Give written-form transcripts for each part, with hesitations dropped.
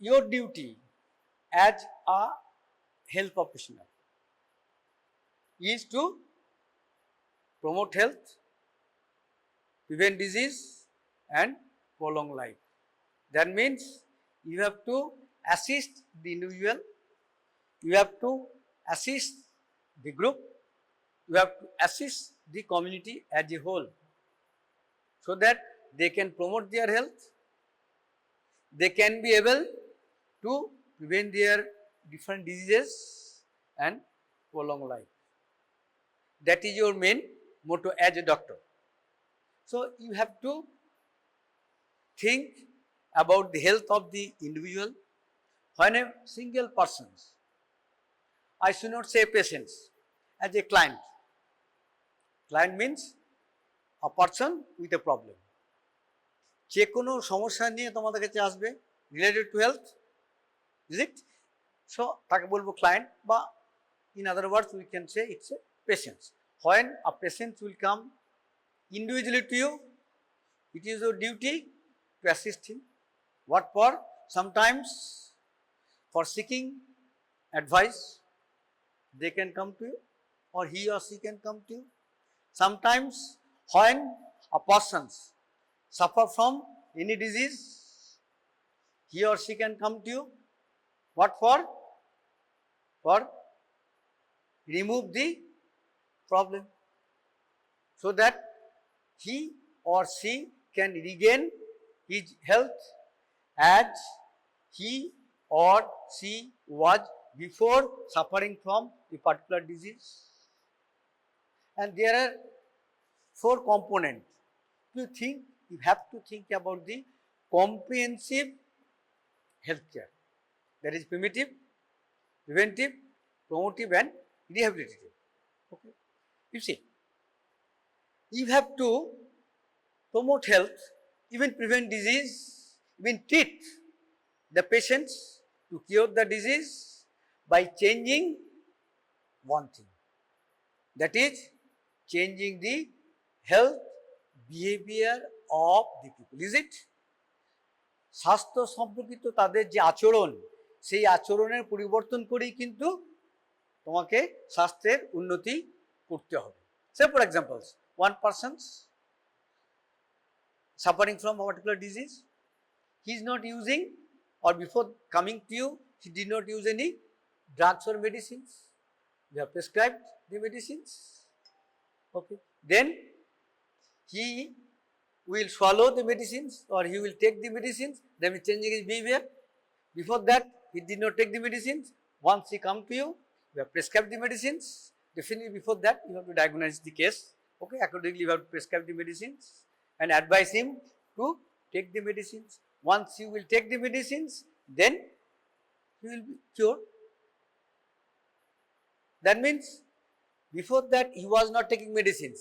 your duty as a health professional is to promote health, prevent disease and prolong life. That means you have to assist the individual, you have to assist the group, you have to assist the community as a whole, so that they can promote their health, they can be able to prevent their different diseases and prolong life. That is your main motto as a doctor. So you have to think about the health of the individual. When a single person, I should not say patients, as a client. Client means a person with a problem. যে কোনো সমস্যা নিয়ে তোমাদের কাছে আসবে related to health, is it? So তাকে বলবো client, বা in other words we can say it's a patient. When a patient will come individually to you, it is your duty to assist him. What for? Sometimes for seeking advice, they can come to you, or he or she can come to you. Sometimes when a person suffer from any disease, he or she can come to you. What for? For remove the problem, so that he or she can regain his health as he or she was before suffering from a particular disease. And there are 4 components. You have to think about the comprehensive healthcare. That is primitive, preventive, promotive and rehabilitative. Okay. You see, you have to promote health, even prevent disease, even treat the patients to cure the disease by changing one thing. That is changing the health behavior of the people. Is it? স্বাস্থ্য সম্পর্কিত তাদের যে আচরণ, সেই আচরণের পরিবর্তন করেই কিন্তু তোমাকে স্বাস্থ্যের উন্নতি করতে হবে। Say for example, one person suffering from a particular disease, he is not using, or before coming to you, he did not use any drugs or medicines. You have prescribed the medicines. Okay. Then he will swallow the medicines, or he will take the medicines, then changing his behavior. Before that, he did not take the medicines. Once he come to you, you have prescribed the medicines. Definitely before that, you have to diagnose the case. Okay, accordingly, you have to prescribe the medicines and advise him to take the medicines. Once you will take the medicines, then he will be cured. That means before that he was not taking medicines.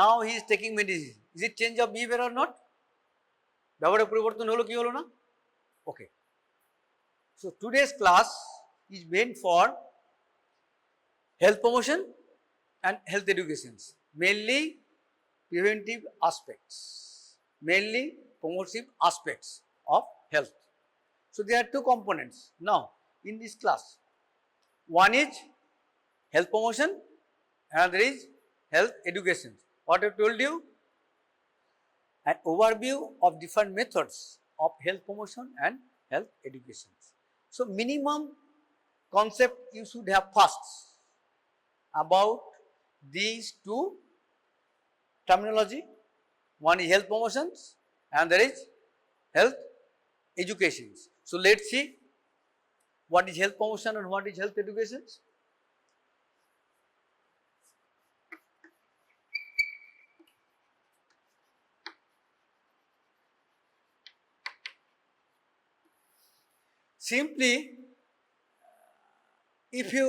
Now he is taking medicines. Is it change of behavior or not? ব্যবহারের পরিবর্তন হলো কি হলো না? Okay. So today's class is meant for health promotion and health education, mainly preventive aspects, mainly promotive aspects of health. So there are 2 components now in this class. One is health promotion, another is health education. What I told you, an overview of different methods of health promotion and health education. So minimum concept you should have first about these 2 terminology. One is health promotions and there is health education. So let's see what is health promotion and what is health education. Simply, if you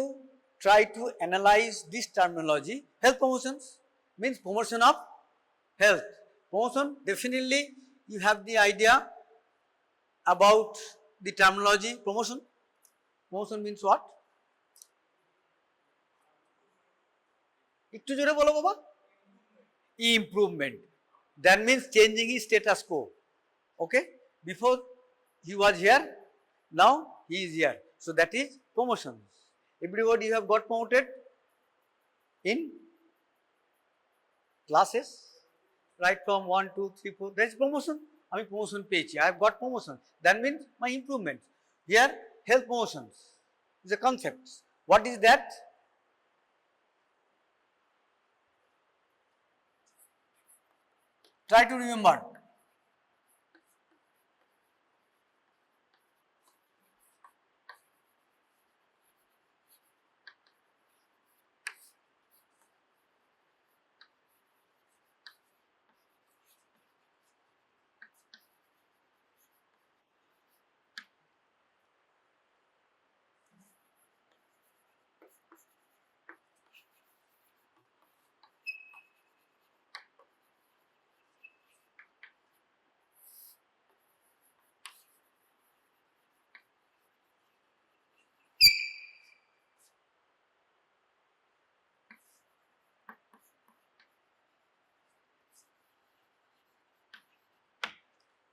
try to analyze this terminology, health promotions means promotion of health. Promotion, definitely you have the idea about the terminology promotion. Promotion means what? একটু জোরে বলো বাবা। Improvement. That means changing his status quo. Okay? Before he was here, Now he is here. So that is promotions. Everybody you have got promoted in classes, right from 1, 2, 3, 4. That is promotion. I mean promotion page. I have got promotion. That means my improvement. Here health promotions is a concept. What is that? Try to remember.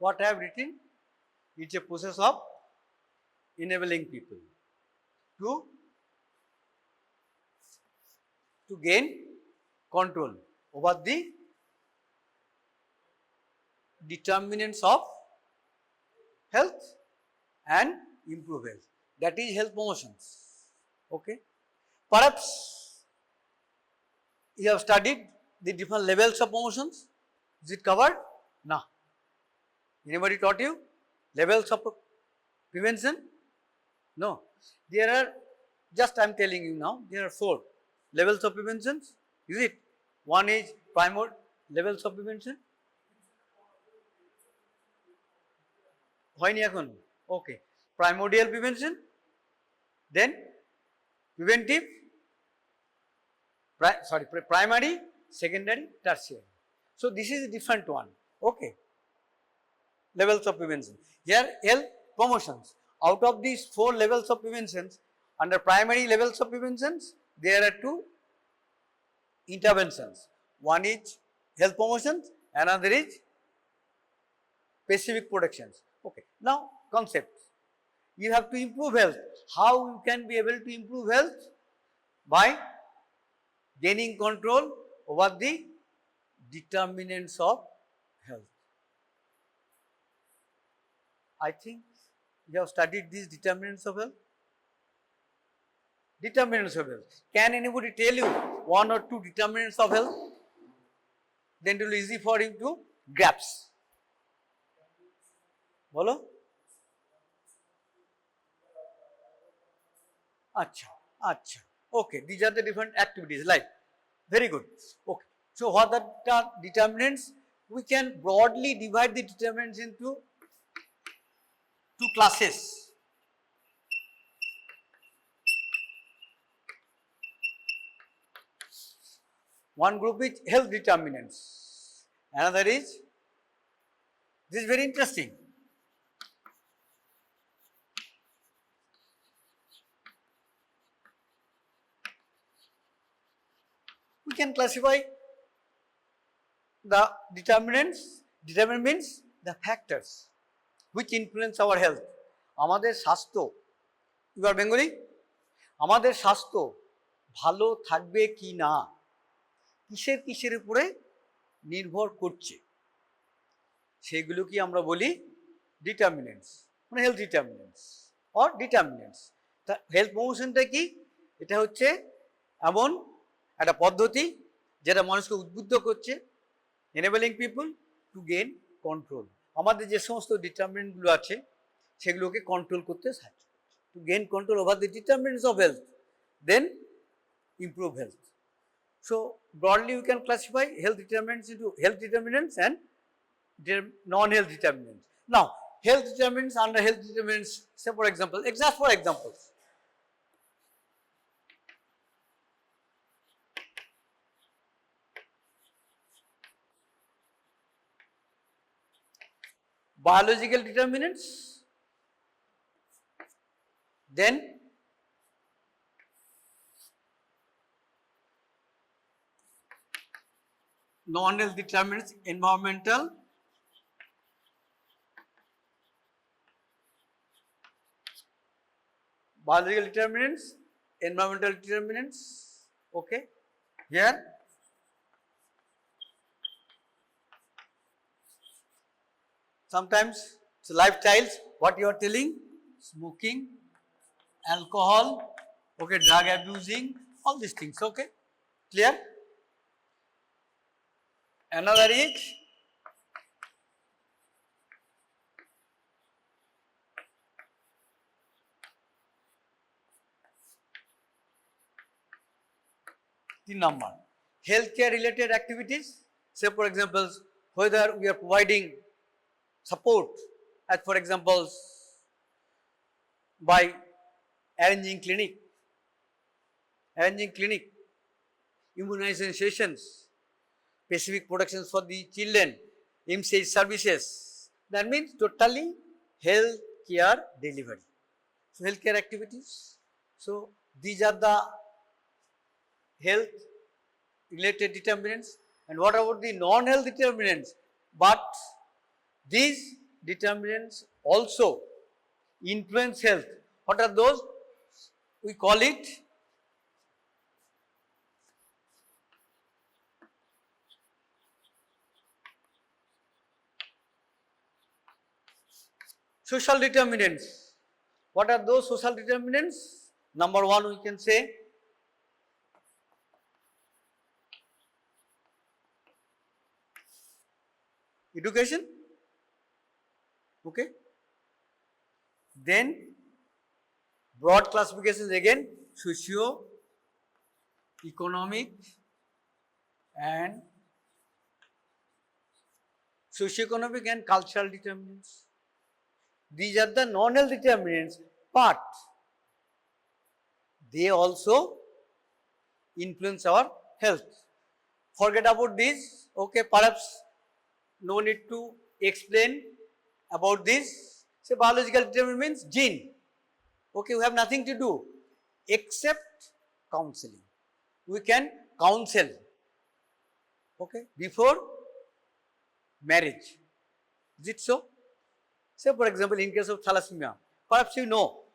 What I have written? It's a process of enabling people to gain control over the determinants of health and improve health. That is health promotions. Okay. Perhaps you have studied the different levels of promotions. Is it covered? No. Anybody taught you levels of prevention? No. There are, just I am telling you now, there are 4 levels of prevention. Is it? One is primary levels of prevention. হয়নি এখন? Okay. Primordial prevention, then preventive, primary, secondary, tertiary. So this is a different one. Okay. Levels of prevention. Here health promotions. Out of these 4 levels of preventions, under primary levels of preventions, there are 2 interventions. One is health promotions, another is specific protections. Okay. Now concepts. You have to improve health. How you can be able to improve health? By gaining control over the determinants of health. I think you have studied these determinants of health. Determinants of health. Can anybody tell you 1 or 2 determinants of health? Then it will be easy for him to grasp. Bolo? Acha. Okay, these are the different activities like. Very good. Okay. So what are the determinants? We can broadly divide the determinants into 2 classes. One group is health determinants. Another is, this is very interesting. We can classify the determinants. Determinant means the factors which influence our health. আমাদের স্বাস্থ্য, you are Bengali? আমাদের স্বাস্থ্য ভালো থাকবে কি না কিসের উপরে নির্ভর করছে, সেগুলোকে আমরা বলি ডিটারমিনেন্টস, মানে হেলথ ডিটারমিনেন্টস অর ডিটারমিনেন্টস। তা হেলথ প্রমোশনটা কি? এটা হচ্ছে এমন একটা পদ্ধতি যেটা মানুষকে উদ্বুদ্ধ করছে, enabling people to gain control. আমাদের যে সমস্ত ডিটারমিনেন্টগুলো আছে সেগুলোকে কন্ট্রোল করতে সাহায্য করছে, to gain control over the determinants of health, then improve health. So broadly we can classify health determinants into health determinants and non-health determinants. Now health determinants, under health determinants, say for example, just for examples, biological determinants, then non-health determinants, environmental, biological determinants, environmental determinants. Okay, here sometimes it's lifestyles, what you are telling, smoking, alcohol, okay, drug abusing, all these things. Okay, clear? Another is the number. Healthcare related activities, say for example, whether we are providing support, as for example, by arranging clinic, immunization sessions, specific protections for the children, MCH services. That means totally health care delivery. So, healthcare activities. So, these are the health related determinants. And what about the non-health determinants? But these determinants also influence health. What are those? We call it social determinants. What are those social determinants? Number one, we can say education. Okay. Then broad classifications again, socio-economic and cultural determinants. These are the non-health determinants, but they also influence our health. Forget about this. Okay, perhaps no need to explain about this. Say biological determinant means gene. Okay, we have nothing to do except counseling. We can counsel, okay, before marriage. Is it so? Say for example, in case of thalassemia, perhaps you know,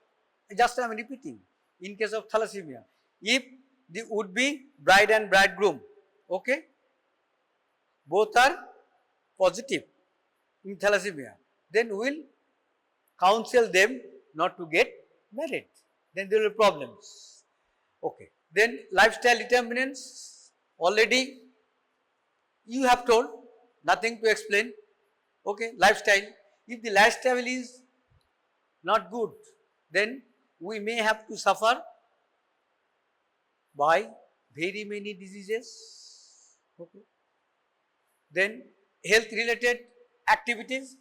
just I am repeating, in case of thalassemia, if the would-be bride and bridegroom, okay, both are positive in thalassemia, then we will counsel them not to get married. Then there will be problems. Okay. Then lifestyle determinants, already you have told, nothing to explain. Okay, lifestyle. If the lifestyle is not good, then we may have to suffer by very many diseases. Okay. Then health related activities,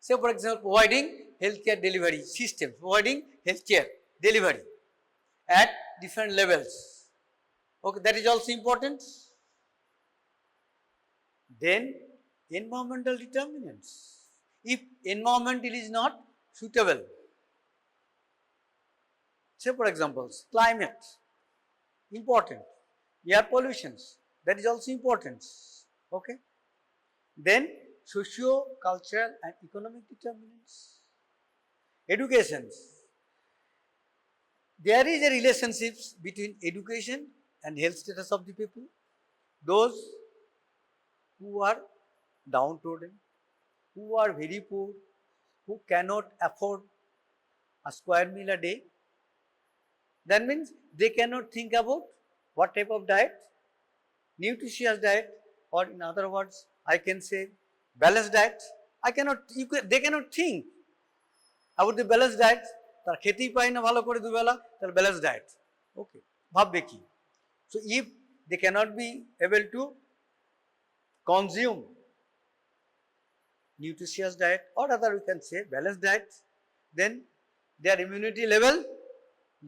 say for example, providing healthcare delivery systems, providing healthcare delivery at different levels. Okay, that is also important. Then environmental determinants. If environment is not suitable, say for example, climate, important, air pollutions, that is also important. Okay. Then socio, cultural and economic determinants. Education. There is a relationship between education and health status of the people. Those who are downtrodden, who are very poor, who cannot afford a square meal a day, that means they cannot think about what type of diet, nutritious diet, or in other words, I can say balanced diet. They cannot think about the balanced diet. তার খেতেই পায় না ভালো করে দুবেলা, তার balanced diet. Okay, ভাববে কি? So if they cannot be able to consume nutritious diet or other we can say balanced diet, then their immunity level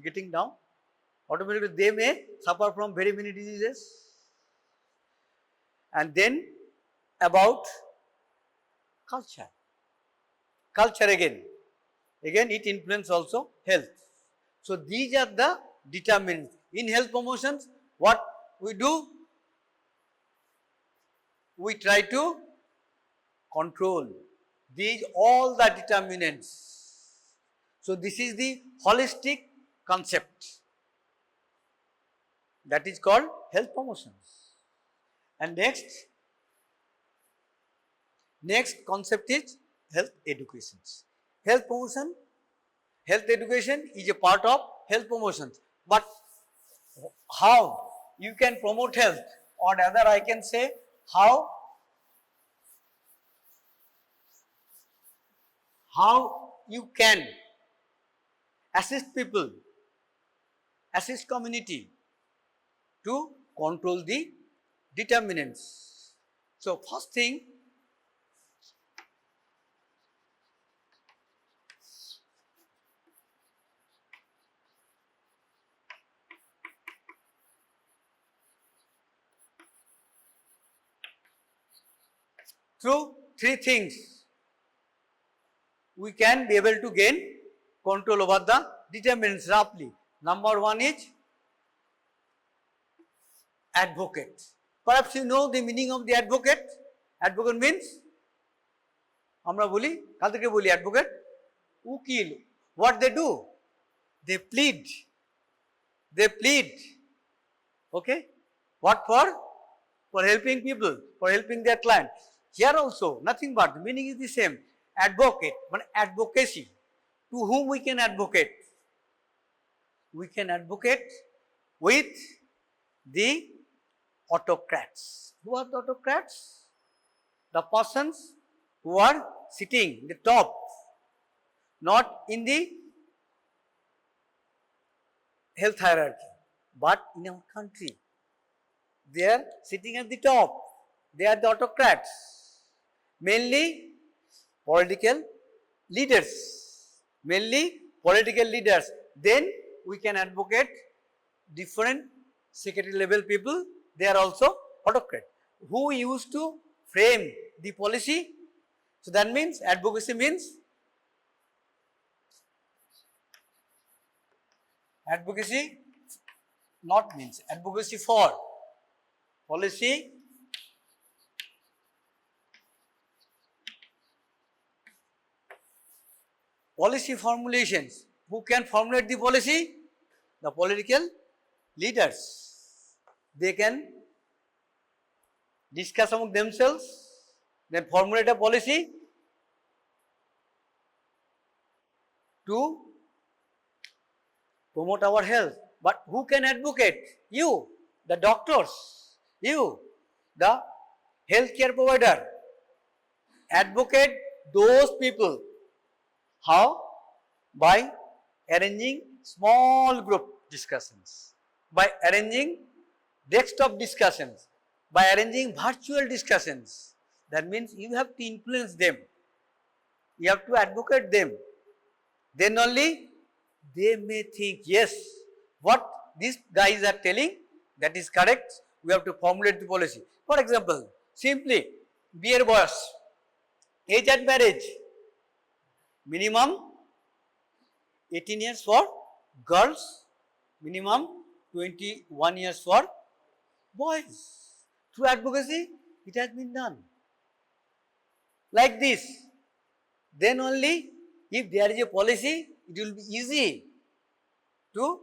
getting down. Automatically they may suffer from very many diseases. And then about culture. Culture again it influences also health. So these are the determinants. In health promotions, what we do? We try to control these all the determinants. So this is the holistic concept, that is called health promotions. And next concept is health education. Health promotion, health education is a part of health promotions. But how you can promote health, or rather I can say how you can assist people, assist community to control the determinants. So, first thing, through three things we can be able to gain control over the determinants roughly. Number one is advocate. Perhaps you know the meaning of the advocate. Advocate means, আমরা বলি, কাদেরকে বলি advocate? উকিল. What they do? They plead. Okay? What for? For helping people, for helping their client. Here also, nothing but the meaning is the same. Advocate, but advocacy. To whom we can advocate? We can advocate with the autocrats. Who are the autocrats? The persons who are sitting in the top, not in the health hierarchy, but in our country. They are sitting at the top. They are the autocrats. Mainly political leaders. Then we can advocate different secretary level people. They are also autocrats who used to frame the policy. So that means advocacy means advocacy for policy formulations. Who can formulate the policy? The political leaders. They can discuss among themselves, then formulate a policy to promote our health. But who can advocate? You, the doctors, you, the healthcare provider. Advocate those people. How? By arranging small group discussions, by arranging desktop discussions, by arranging virtual discussions. That means you have to influence them, you have to advocate them. Then only they may think, yes, what these guys are telling, that is correct, we have to formulate the policy. For example, simply বিয়ের বয়স, age at marriage, minimum 18 years for girls, minimum 21 years for boys. Through advocacy, it has been done like this. Then only if there is a policy, it will be easy to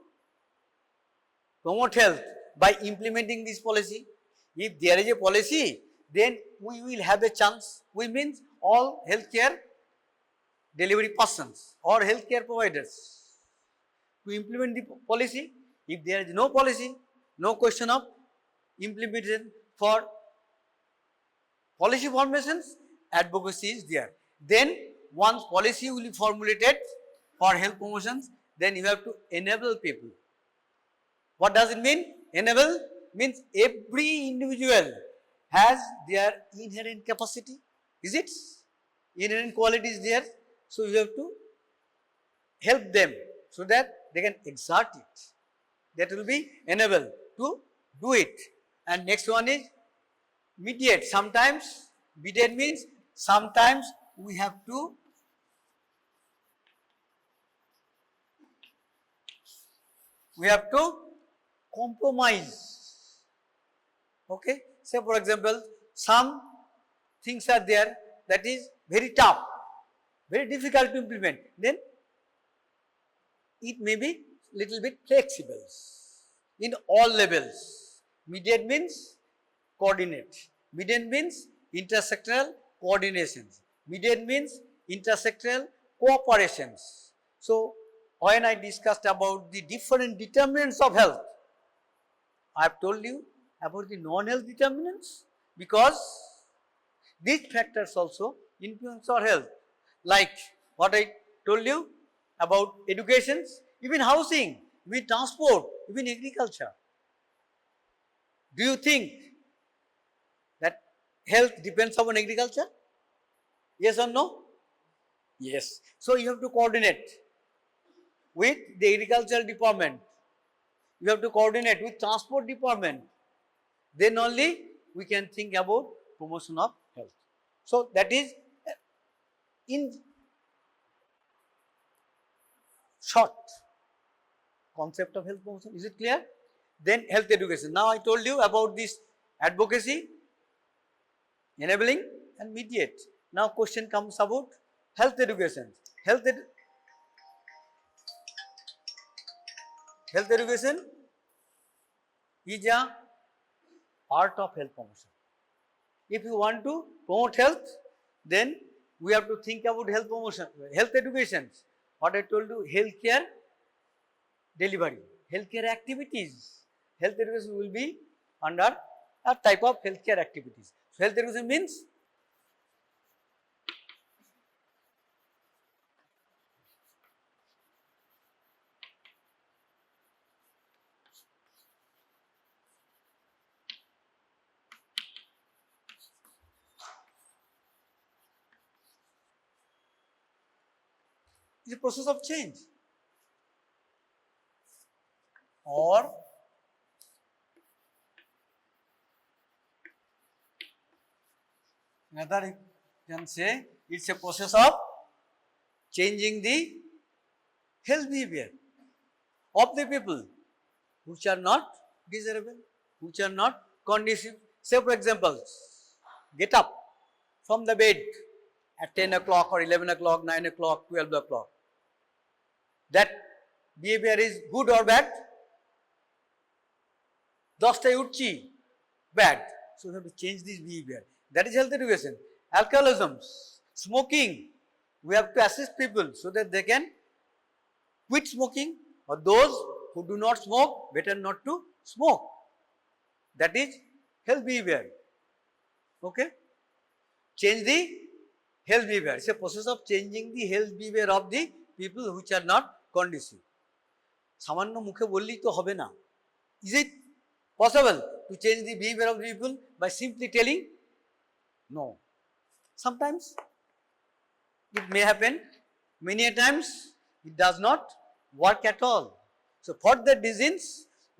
promote health by implementing this policy. If there is a policy, then we will have a chance. We means all healthcare delivery persons or healthcare providers to implement the policy. If there is no policy, no question of implementation. For policy formations, advocacy is there. Then once policy will be formulated for health promotions, then you have to enable people. What does it mean? Enable means every individual has their inherent capacity. Is it? Inherent qualities there. So you have to help them so that they can exert it. That will be enable to do it. And next one is mediate. Sometimes mediate means sometimes we have to compromise. Okay. Say for example, some things are there that is very tough, very difficult to implement. Then it may be little bit flexible in all levels. Mediate means coordinate. Mediate means intersectoral coordinations. Mediate means intersectoral cooperations. So, when I discussed about the different determinants of health, I have told you about the non-health determinants because these factors also influence our health, like what I told you about education, even housing, even transport, even agriculture. Do you think that health depends upon agriculture? Yes or no? Yes. So, you have to coordinate with the agricultural department, you have to coordinate with transport department, then only we can think about promotion of health. So, that is in short concept of health promotion. Is it clear? Then health education. Now, I told you about this advocacy, enabling and mediate. Now, question comes about health education. Health education is a part of health promotion. If you want to promote health, then we have to think about health promotion, health education. What I told you, healthcare delivery, healthcare activities. Health education will be under a type of healthcare activities. So, health education means it's a process of change, or another you can say it's a process of changing the health behavior of the people which are not desirable, which are not conducive. Say for example, get up from the bed at 10 o'clock or 11 o'clock, 9 o'clock, 12 o'clock. That behavior is good or bad? Dostay utchi, bad. So, we have to change this behavior. That is health education. Alcoholism, smoking, we have to assist people so that they can quit smoking, or those who do not smoke, better not to smoke. That is health behavior. Okay? Change the health behavior. It's a process of changing the health behavior of the people which are not conducive. সামান্য মুখে বললেই তো হবে না. Is it possible to change the behavior of the people by simply telling? No. Sometimes it may happen, many a times it does not work at all. So, for that reasons,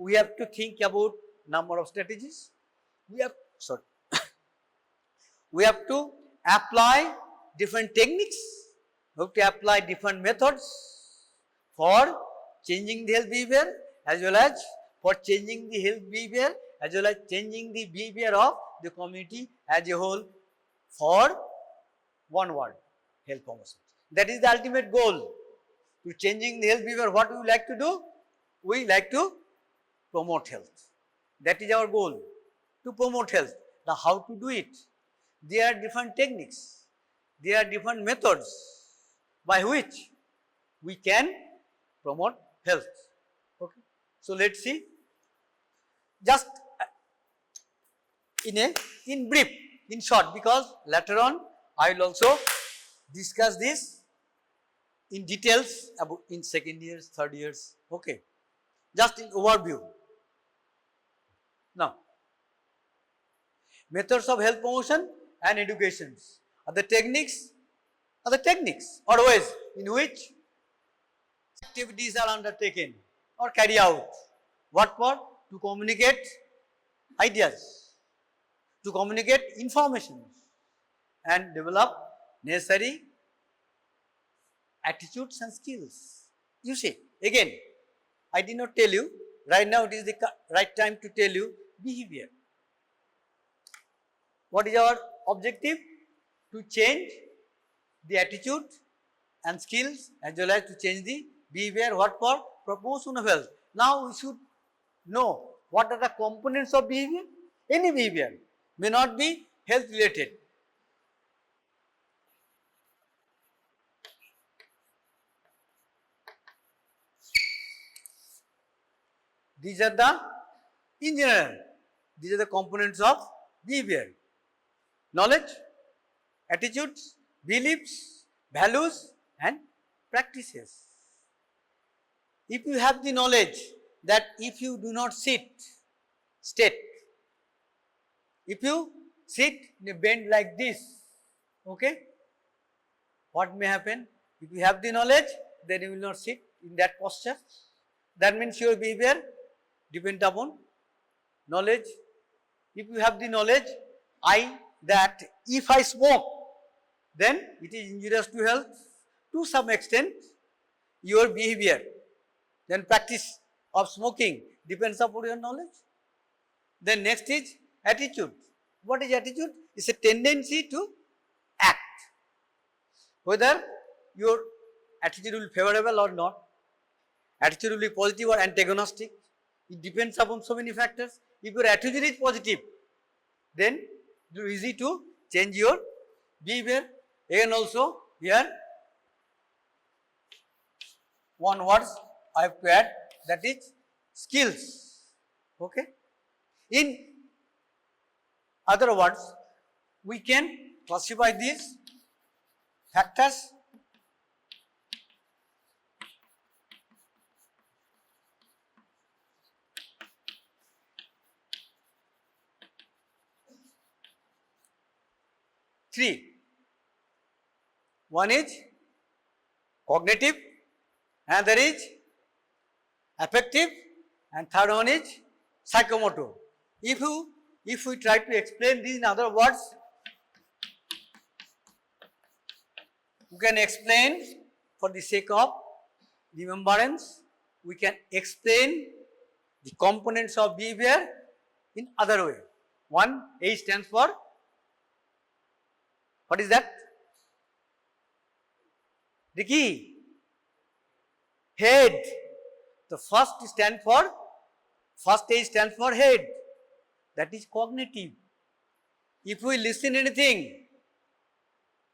we have to think about number of strategies. We have to apply different techniques, we have to apply different methods for changing the health behavior as well as for changing the health behavior as well as changing the behavior of the community as a whole for one word, health promotion. That is the ultimate goal. To changing the health behavior, what we like to do? We like to promote health. That is our goal, to promote health. Now, how to do it? There are different techniques, there are different methods by which we can promote health. Okay. So, let us see just in brief, in short, because later on I will also discuss this in details about in second years, third years. Okay. Just in overview. Now, methods of health promotion and education are the techniques or ways in which activities are undertaken or carried out. What for? To communicate ideas, to communicate information and develop necessary attitudes and skills. You see, again, I did not tell you, right now it is the right time to tell you behavior. What is our objective? To change the attitude and skills as well as to change the behavior. What for? promotion of health. Now we should know what are the components of behavior. Any behavior may not be health related. These are the, in general, these are the components of behavior. Knowledge, attitudes, beliefs, values and practices. If you have the knowledge that if you do not sit, if you sit in a bend like this, okay, what may happen? If you have the knowledge, then you will not sit in that posture. That means your behavior depends upon knowledge. If you have the knowledge, that if I smoke, then it is injurious to health. To some extent, your behavior, then practice of smoking depends upon your knowledge. Then next is attitude. What is attitude? It's a tendency to act. Whether your attitude will be favorable or not, attitude will be positive or antagonistic. It depends upon so many factors. If your attitude is positive, then it is easy to change your behavior. Again also here one word I have to add, that is skills. Okay. In other words, we can classify these factors three. One is cognitive, another is affective, and third one is psychomotor. If we try to explain these in other words, we can explain for the sake of remembrance, we can explain the components of behavior in other way. One, A stands for, what is that? The key, head. The first A stands for head. That is cognitive. If we listen anything,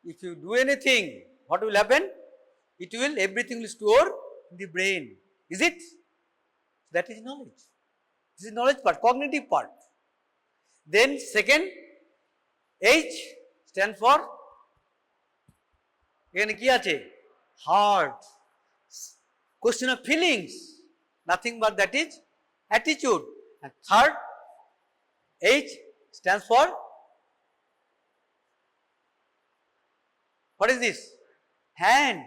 if you do anything, what will happen? Everything will store in the brain. Is it? That is knowledge. This is knowledge part, cognitive part. Then second, H stands for, again ki ache? Heart. Question of feelings. Nothing but that is attitude. And third, H stands for, what is this? Hand.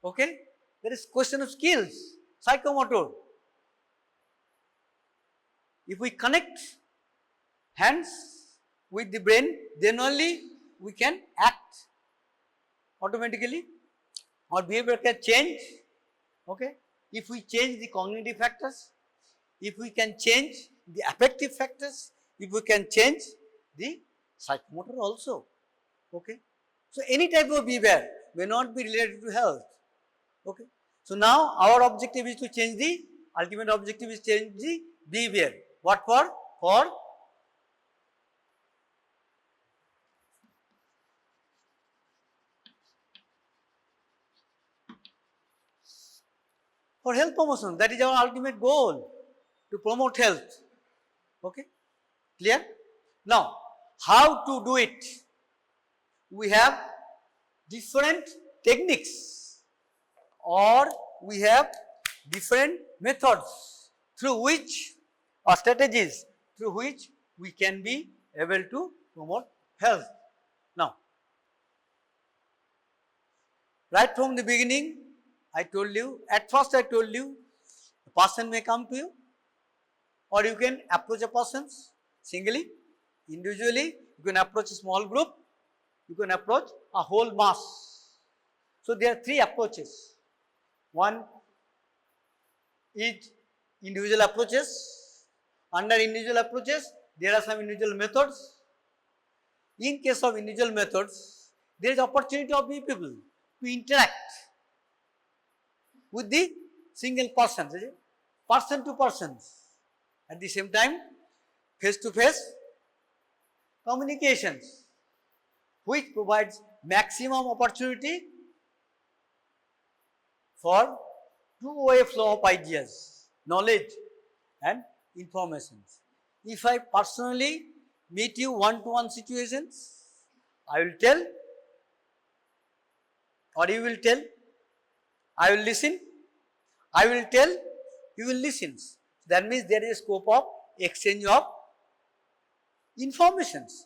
Okay. There is question of skills, psychomotor. If we connect hands with the brain, then only we can act automatically. Our behavior can change. Okay. If we change the cognitive factors, if we can change the affective factors, if we can change the psychomotor also. Okay. So any type of behavior may not be related to health. Okay. So now our objective is to change the, ultimate objective is change the behavior. What for? For health promotion. That is our ultimate goal, to promote health. Okay. Clear? Now, how to do it? We have different techniques or we have different methods through which, or strategies through which we can be able to promote health. Now, right from the beginning, at first I told you, a person may come to you, or you can approach a person singly, individually, you can approach a small group, you can approach a whole mass. So there are three approaches. One is individual approaches. Under individual approaches, there are some individual methods. In case of individual methods, there is opportunity of people to interact with the single persons, person to persons. At the same time, face to face communications, which provides maximum opportunity for two-way flow of ideas, knowledge and informations. If I personally meet you one-to-one situations, I will tell or you will tell, I will listen, I will tell, you will listen. That means there is a scope of exchange of informations,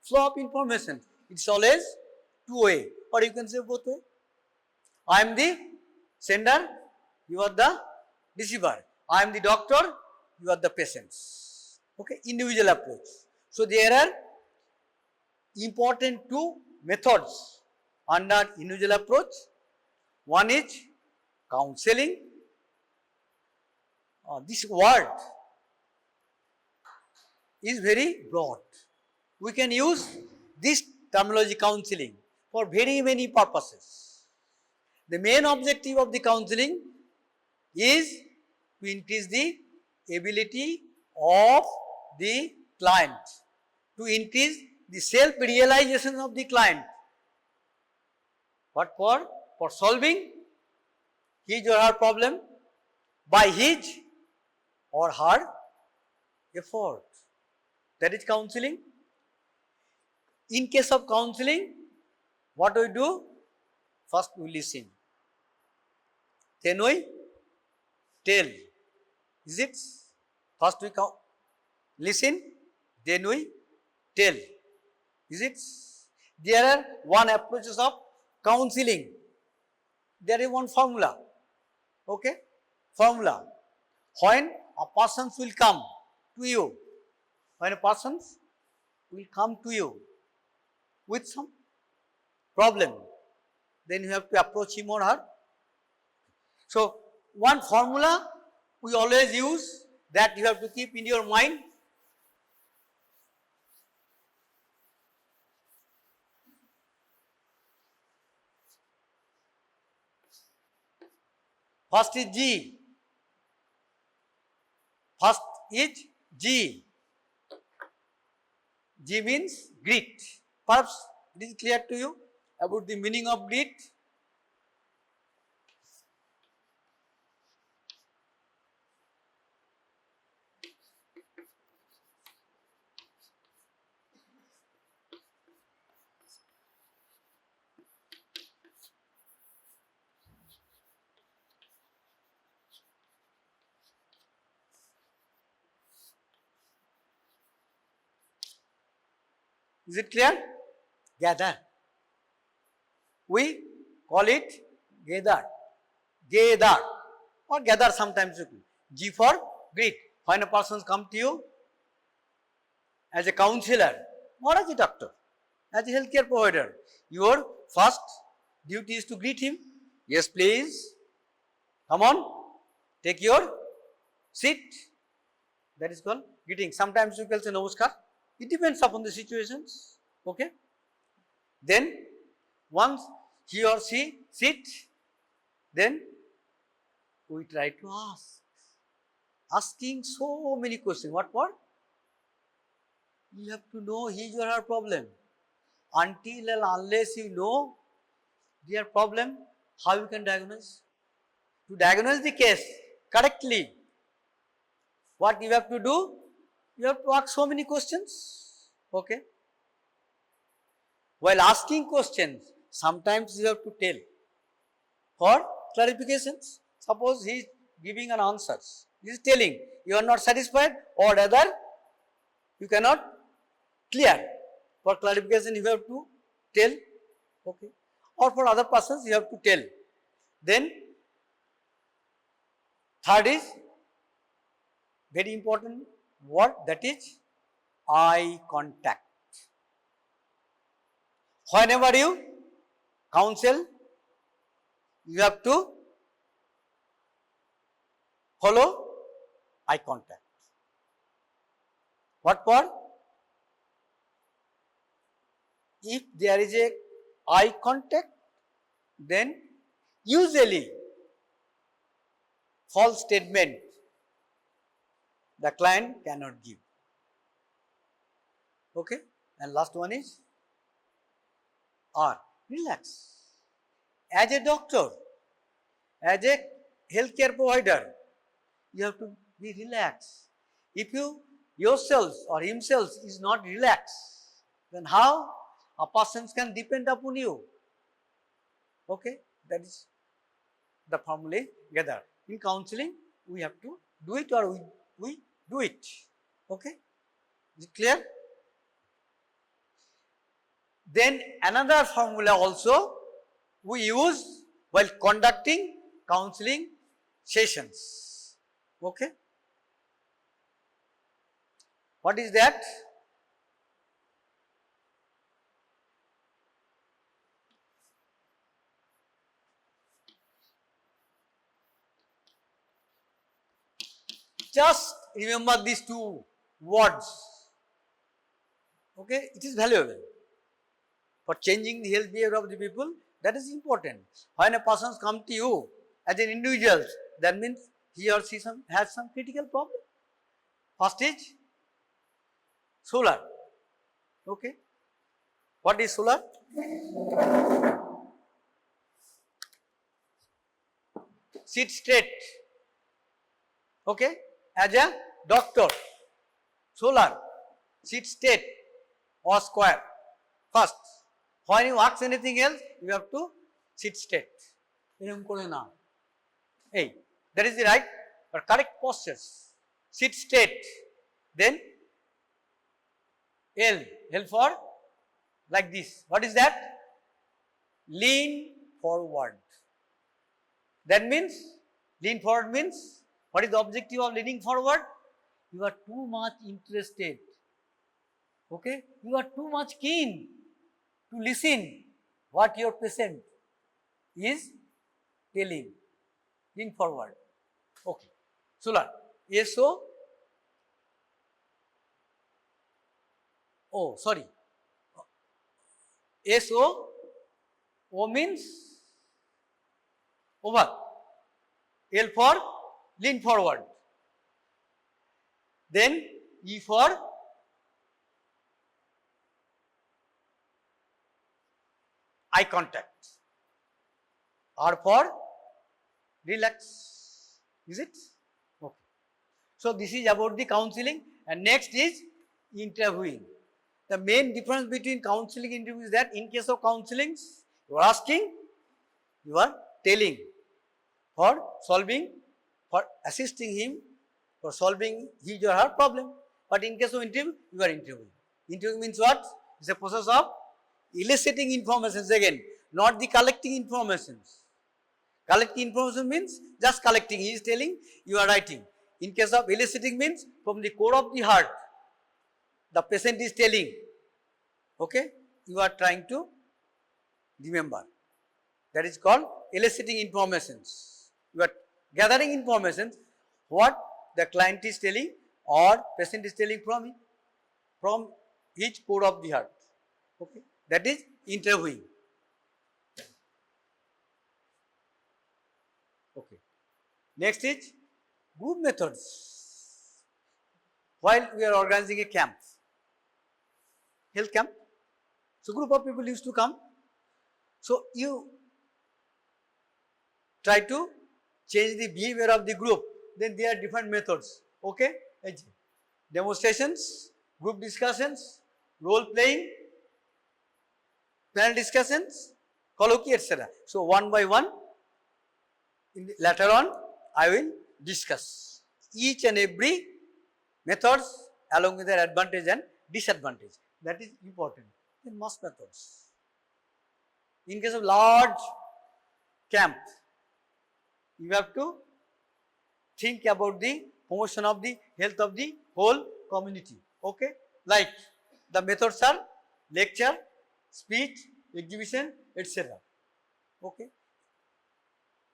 flow of information. It's always two-way, or you can say both way. I am the sender, you are the receiver. I am the doctor, you are the patients. Okay, individual approach. So there are important two methods under individual approach. One is counseling. This word is very broad. We can use this terminology counseling for very many purposes. The main objective of the counseling is to increase the ability of the client, to increase the self-realization of the client. What for? For solving his or her problem by his or her effort. That is counseling. In case of counseling, what we do? First we listen. Then we tell. Is it? First we listen, then we tell. Is it? There are one approaches of counseling. There is one formula. Okay? Formula. When a person will come to you, when a person will come to you with some problem, then you have to approach him or her. So, one formula we always use that you have to keep in your mind. First is G. First is G. G means grit. Perhaps it is clear to you about the meaning of grit. Is it clear? Gather. We call it gather. Gather or gather sometimes. G for grit. When a person comes to you as a counselor or as a doctor, as a healthcare provider, your first duty is to greet him. Yes, please. Come on. Take your seat. That is called greeting. Sometimes you can say namaskar. It depends upon the situations. Okay. Then once he or she sit, then we try to ask. Asking so many questions. What for? You have to know his or her problem. Until and unless you know their problem, how you can diagnose? To diagnose the case correctly, what you have to do? You have to ask so many questions. Okay. While asking questions, sometimes you have to tell for clarifications. Suppose he is giving an answer. He is telling you are not satisfied or rather you cannot clear. For clarification you have to tell. Okay. Or for other persons you have to tell. Then third is very important word, that is eye contact. Whenever you counsel, you have to follow eye contact. What for? If there is a eye contact, then usually false statement the client cannot give. Okay, and last one is R, relax. As a doctor, as a healthcare provider, you have to be relaxed. If you yourself or himself is not relaxed, then how a person can depend upon you? Okay, that is the formula gather. In counseling, we have to do it or we do it. Okay, is it clear? Then another formula also we use while conducting counseling sessions. Okay, what is that? Just remember these two words. Okay, it is valuable for changing the health behavior of the people. That is important. When a person comes to you as an individual, that means he or she has some critical problem. First is solar. Okay, what is solar? Sit straight. Okay, as a doctor, solar, sit straight or square. First, when you ask anything else, you have to sit straight. Hey, that is the right or correct postures. Sit straight. Then L for like this. What is that? Lean forward. That means, lean forward means, what is the objective of leaning forward? You are too much interested. Okay? You are too much keen to listen what your patient is telling. Lean forward. Okay. Solar. S-O. Oh, sorry. S-O. O means over. L for lean forward. Then E for eye contact. R for relax. Is it? Okay. So this is about the counseling, and next is interviewing. The main difference between counseling and interview is that in case of counseling, you are asking, you are telling, for solving, for assisting him, for solving his or her problem. But in case of interview, you are interviewing. Interviewing means what? It's a process of eliciting information again, not the collecting informations. Collecting information means just collecting. He is telling, you are writing. In case of eliciting means from the core of the heart, the patient is telling. Okay, you are trying to remember. That is called eliciting informations. You are gathering information what the client is telling or patient is telling from each core of the heart. Okay, that is interviewing. Okay. Next is group methods. While we are organizing a camp, health camp, so group of people used to come. So you try to change the behavior of the group. Then there are different methods. Okay, demonstrations, group discussions, role playing, panel discussions, colloquy, etc. So one by one, later on, I will discuss each and every methods along with their advantage and disadvantage. That is important. Then mass methods. In case of large camp, you have to think about the promotion of the health of the whole community. Okay, like the methods are lecture, speech, exhibition, etc. Okay.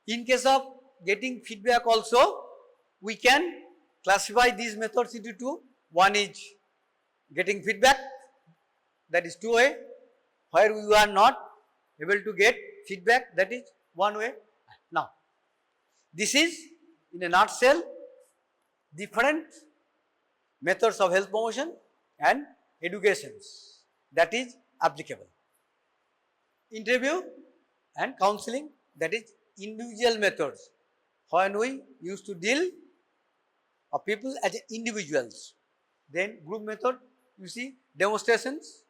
In case of getting feedback also, we can classify these methods into two. One is getting feedback, that is 2 way, where we are not able to get feedback, that is 1 way. Now, this is in a nutshell, different methods of health promotion and educations that is applicable. Interview and counseling, that is individual methods, when we used to deal of people as individuals. Then group method, you see demonstrations,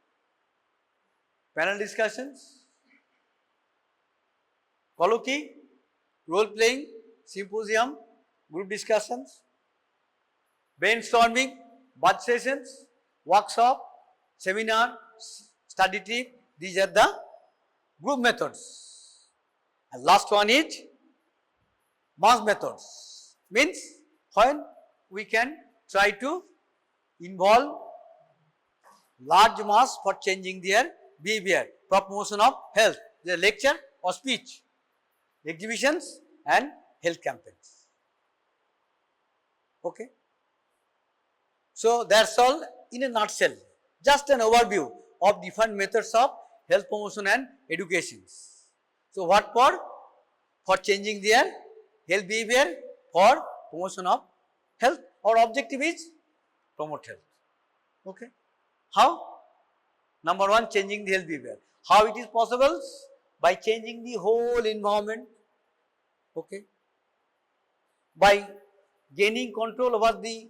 panel discussions, colloquy, role playing, symposium, group discussions, brainstorming, budget sessions, workshop, seminar, study trip. These are the group methods. And last one is mass methods, means when we can try to involve large mass for changing their behavior, promotion of health, their lecture or speech, exhibitions and health campaigns. Okay. So that's all in a nutshell, just an overview of different methods of health promotion and educations. So what for? For changing their health behavior, for promotion of health. Our objective is promote health. Okay. How? Number one, changing the health behavior. How it is possible? By changing the whole environment. Okay. By gaining control over the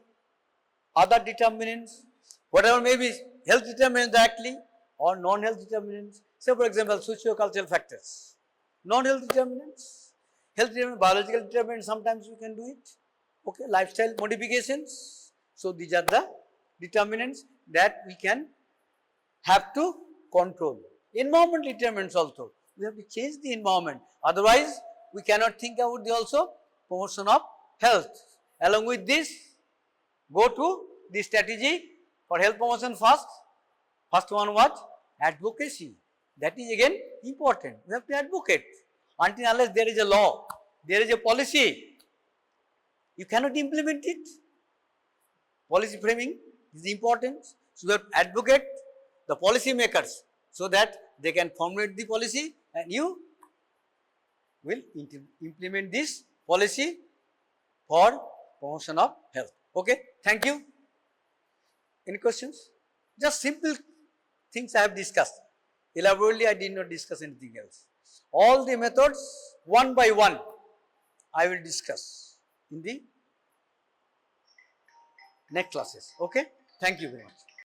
other determinants, whatever may be health determinants directly or non-health determinants. Say for example, socio-cultural factors. Non-health determinants, health determinants, biological determinants, sometimes we can do it. Okay, lifestyle modifications. So these are the determinants that we can have to control. Environment determinants also. We have to change the environment. Otherwise, we cannot think about the also promotion of health. Along with this, go to the strategy for health promotion first. First one was advocacy. That is again important. We have to advocate. Until unless there is a law, there is a policy, you cannot implement it. Policy framing is important. So we have to advocate the policy makers so that they can formulate the policy and you will implement this policy for promotion of health. Okay, thank you. Any questions? Just simple things I have discussed. Elaborately, I did not discuss anything else. All the methods, one by one, I will discuss in the next classes. Okay, thank you very much.